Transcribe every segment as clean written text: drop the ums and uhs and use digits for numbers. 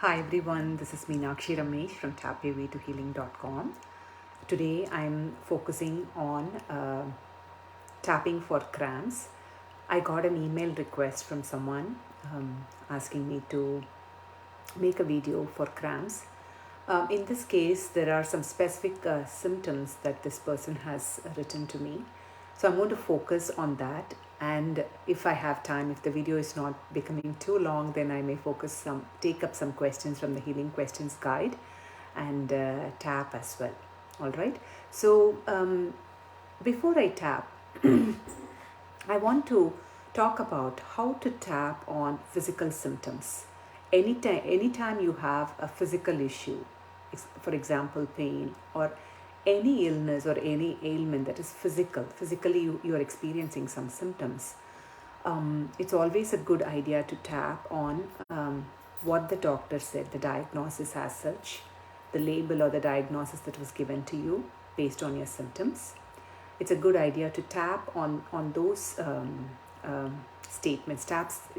Hi everyone, this is Meenakshi Ramesh from tappingtohealing.com. Today I'm focusing on tapping for cramps. I got an email request from someone asking me to make a video for cramps. In this case, there are some specific symptoms that this person has written to me. So I'm going to focus on that, and if I have time, if the video is not becoming too long, then I may take up some questions from the Healing Questions Guide and tap as well. All right. So before I tap, I want to talk about how to tap on physical symptoms. Anytime you have a physical issue, for example, pain or any illness or any ailment that is physically you are experiencing some symptoms, it's always a good idea to tap on what the doctor said, the diagnosis as such, the label or the diagnosis that was given to you based on your symptoms. It's a good idea to tap on those statements.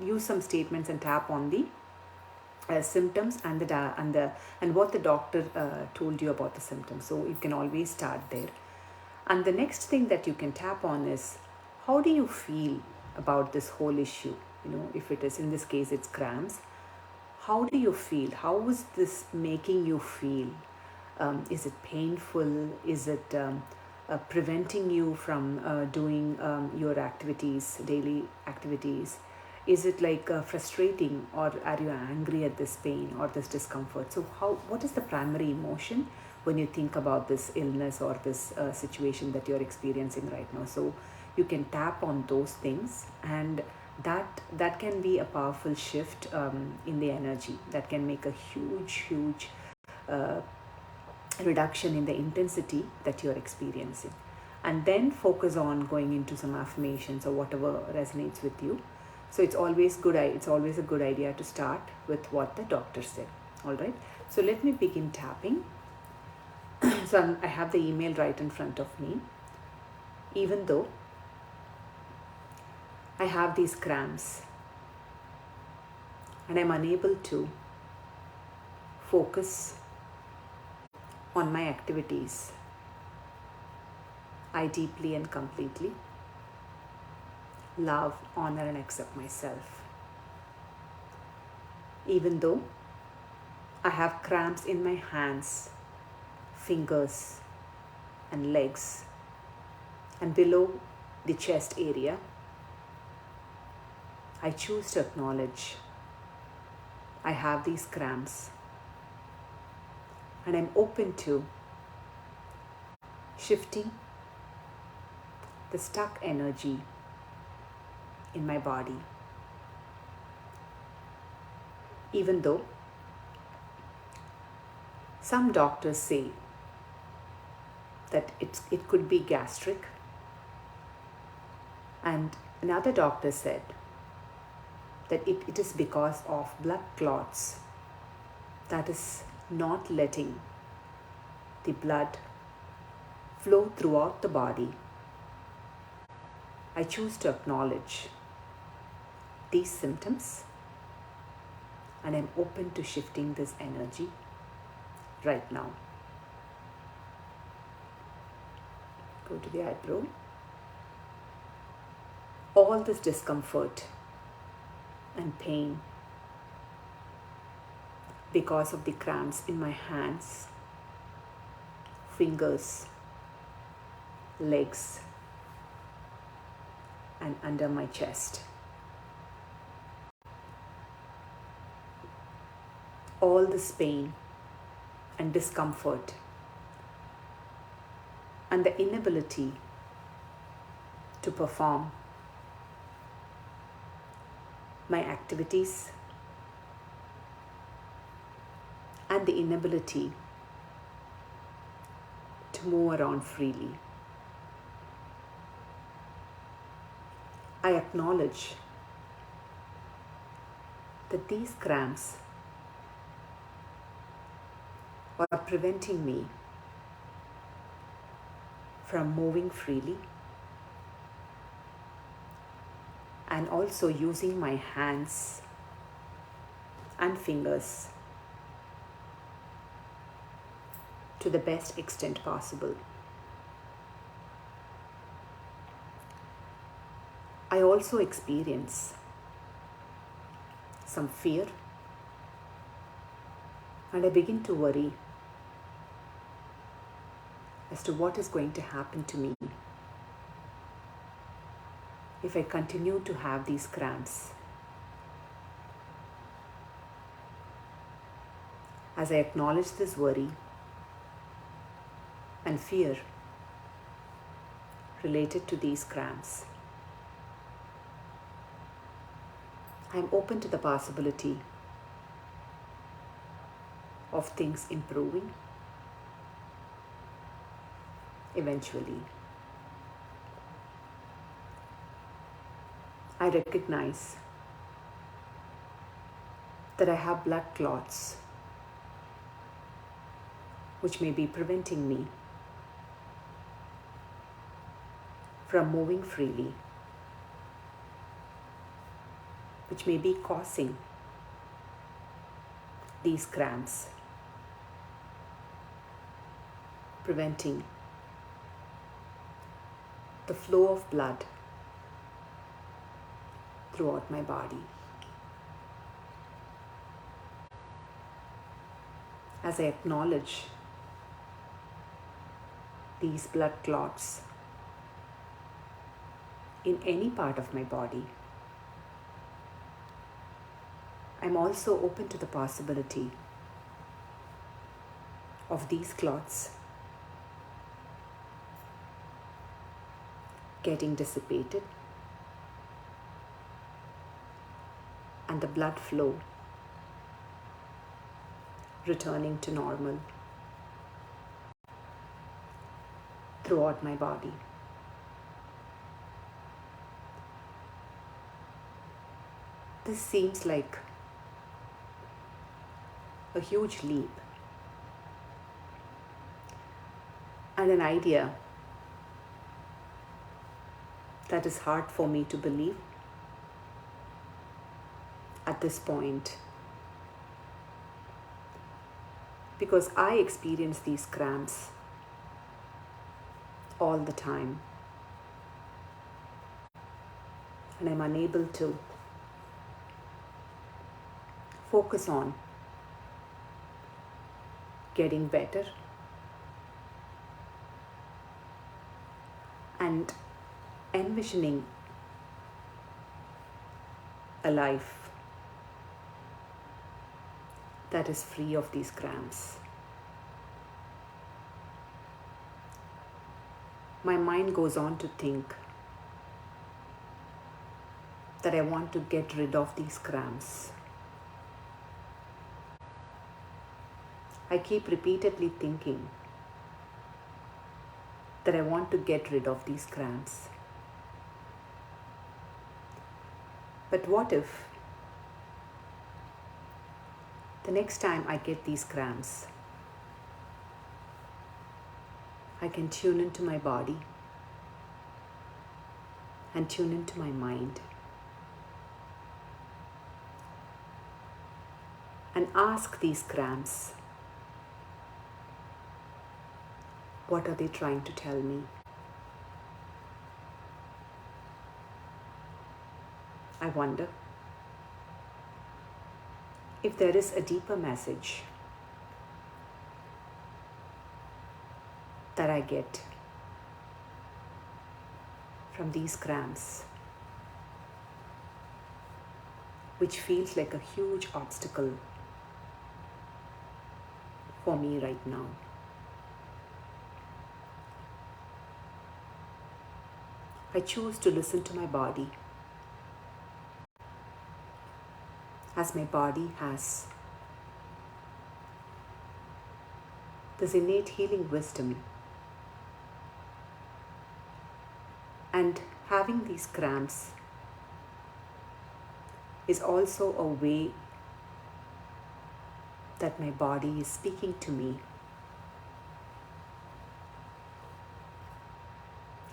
Use some statements and tap on the symptoms and what the doctor told you about the symptoms. So you can always start there. And the next thing that you can tap on is, how do you feel about this whole issue? If it is, in this case, it's cramps. How do you feel? How is this making you feel? Is it painful? Is it preventing you from doing your activities, daily activities? Is it like frustrating, or are you angry at this pain or this discomfort? So what is the primary emotion when you think about this illness or this situation that you're experiencing right now? So you can tap on those things, and that can be a powerful shift in the energy that can make a huge reduction in the intensity that you're experiencing. And then focus on going into some affirmations or whatever resonates with you. So it's always a good idea to start with what the doctor said. All right, so let me begin tapping. So I have the email right in front of me. Even though I have these cramps and I'm unable to focus on my activities, I deeply and completely love, honor, and accept myself. Even though I have cramps in my hands, fingers, and legs, and below the chest area, I choose to acknowledge I have these cramps, and I'm open to shifting the stuck energy in my body. Even though some doctors say that it could be gastric, and another doctor said that it is because of blood clots that is not letting the blood flow throughout the body. I choose to acknowledge these symptoms, and I'm open to shifting this energy right now. Go to the eyebrow. All this discomfort and pain because of the cramps in my hands, fingers, legs, and under my chest. All this pain and discomfort and the inability to perform my activities and the inability to move around freely. I acknowledge that these cramps are preventing me from moving freely and also using my hands and fingers to the best extent possible. I also experience some fear, and I begin to worry as to what is going to happen to me if I continue to have these cramps. As I acknowledge this worry and fear related to these cramps, I am open to the possibility of things improving eventually. I recognize that I have blood clots which may be preventing me from moving freely, which may be causing these cramps, preventing the flow of blood throughout my body. As I acknowledge these blood clots in any part of my body, I'm also open to the possibility of these clots getting dissipated and the blood flow returning to normal throughout my body. This seems like a huge leap and an idea that is hard for me to believe at this point, because I experience these cramps all the time and I'm unable to focus on getting better and envisioning a life that is free of these cramps. My mind goes on to think that I want to get rid of these cramps. I keep repeatedly thinking that I want to get rid of these cramps. But what if the next time I get these cramps, I can tune into my body and tune into my mind and ask these cramps, what are they trying to tell me? I wonder if there is a deeper message that I get from these cramps, which feels like a huge obstacle for me right now. I choose to listen to my body, as my body has this innate healing wisdom, and having these cramps is also a way that my body is speaking to me.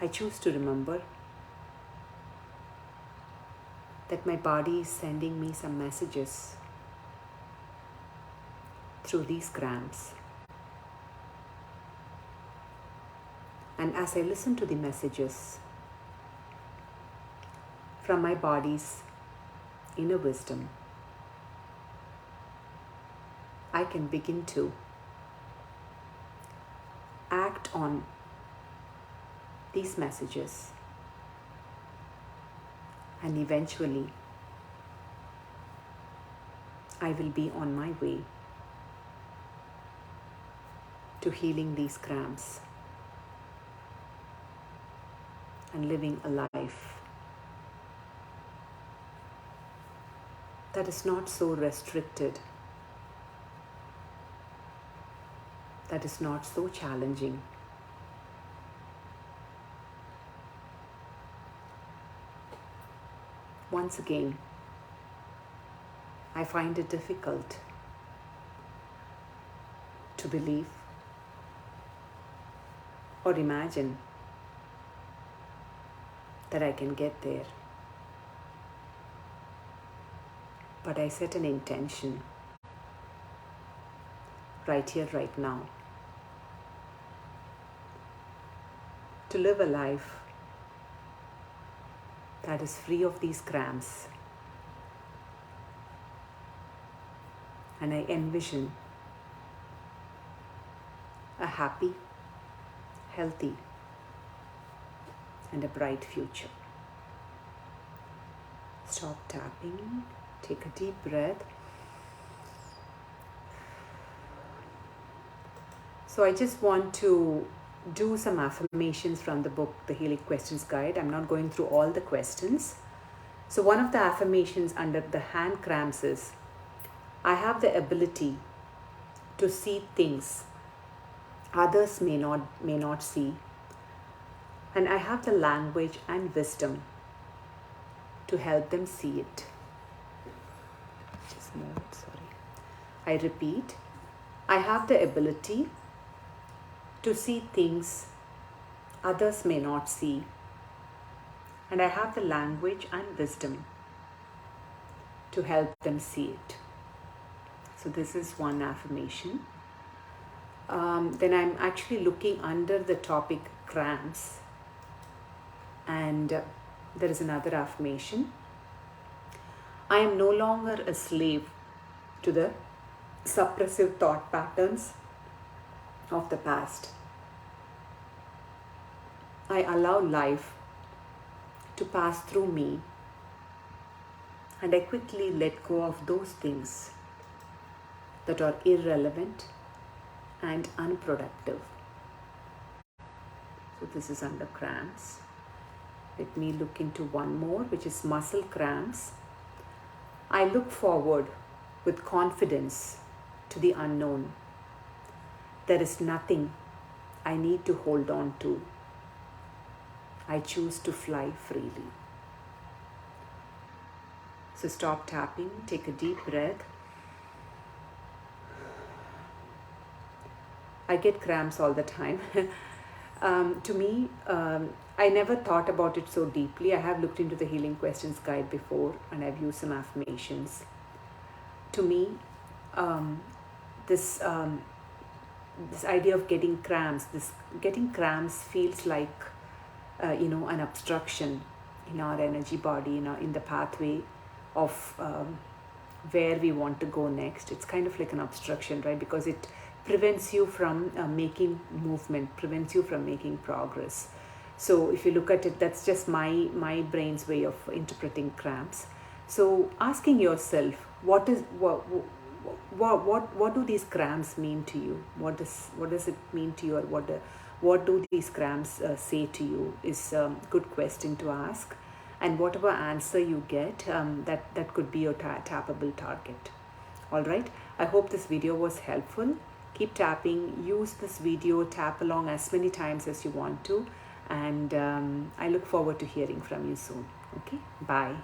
I choose to remember that my body is sending me some messages through these cramps. And as I listen to the messages from my body's inner wisdom, I can begin to act on these messages, and eventually I will be on my way to healing these cramps and living a life that is not so restricted, that is not so challenging. Once again, I find it difficult to believe or imagine that I can get there. But I set an intention right here, right now, to live a life that is free of these cramps. And I envision a happy, healthy, and a bright future. Stop tapping, take a deep breath. So I just want to do some affirmations from the book, The Healing Questions Guide. I'm not going through all the questions. So one of the affirmations under the hand cramps is, I have the ability to see things others may not see, and I have the language and wisdom to help them see it. Just move it, sorry. I repeat, I have the ability to see things others may not see, and I have the language and wisdom to help them see it. So this is one affirmation. Then I'm actually looking under the topic cramps, and there is another affirmation. I am no longer a slave to the suppressive thought patterns of the past. I allow life to pass through me, and I quickly let go of those things that are irrelevant and unproductive. So this is under cramps. Let me look into one more, which is muscle cramps. I look forward with confidence to the unknown. There is nothing I need to hold on to. I choose to fly freely. So stop tapping, take a deep breath. I get cramps all the time. To me, I never thought about it so deeply. I have looked into the Healing Questions Guide before, and I've used some affirmations. To me, this idea of getting cramps, feels like an obstruction in our energy body, in the pathway of where we want to go next. It's kind of like an obstruction, right? Because it prevents you from making movement, prevents you from making progress. So if you look at it, that's just my brain's way of interpreting cramps. So asking yourself, what do these cramps mean to you? What does it mean to you, or what do these cramps say to you, is a good question to ask. And whatever answer you get, that could be your tappable target. All right. I hope this video was helpful. Keep tapping. Use this video. Tap along as many times as you want to. And I look forward to hearing from you soon. Okay. Bye.